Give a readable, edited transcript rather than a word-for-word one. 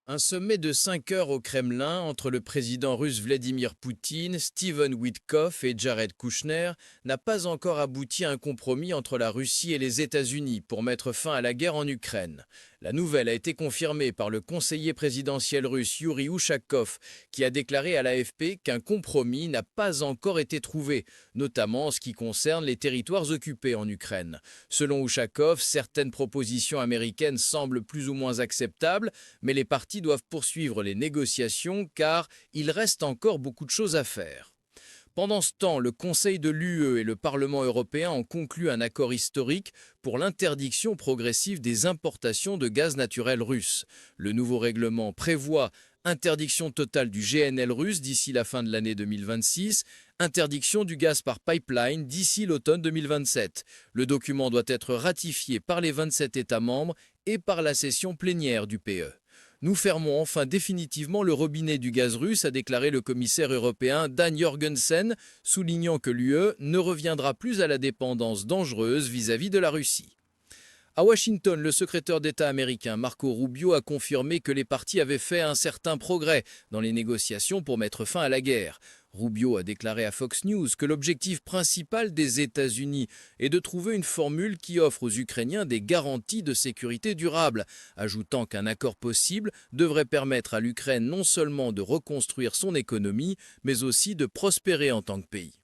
Un sommet de 5 heures au Kremlin entre le président russe Vladimir Poutine, Steven Witkoff et Jared Kushner n'a pas encore abouti à un compromis entre la Russie et les États-Unis pour mettre fin à la guerre en Ukraine. La nouvelle a été confirmée par le conseiller présidentiel russe Yuri Ushakov, qui a déclaré à l'AFP qu'un compromis n'a pas encore été trouvé, notamment en ce qui concerne les territoires occupés en Ukraine. Selon Ushakov, certaines propositions américaines semblent plus ou moins acceptables, mais les partis doivent poursuivre les négociations car il reste encore beaucoup de choses à faire. Pendant ce temps, le Conseil de l'UE et le Parlement européen ont conclu un accord historique pour l'interdiction progressive des importations de gaz naturel russe. Le nouveau règlement prévoit interdiction totale du GNL russe d'ici la fin de l'année 2026, interdiction du gaz par pipeline d'ici l'automne 2027. Le document doit être ratifié par les 27 États membres et par la session plénière du PE. Nous fermons enfin définitivement le robinet du gaz russe, a déclaré le commissaire européen Dan Jorgensen, soulignant que l'UE ne reviendra plus à la dépendance dangereuse vis-à-vis de la Russie. À Washington, le secrétaire d'État américain Marco Rubio a confirmé que les partis avaient fait un certain progrès dans les négociations pour mettre fin à la guerre. Rubio a déclaré à Fox News que l'objectif principal des États-Unis est de trouver une formule qui offre aux Ukrainiens des garanties de sécurité durable, ajoutant qu'un accord possible devrait permettre à l'Ukraine non seulement de reconstruire son économie, mais aussi de prospérer en tant que pays.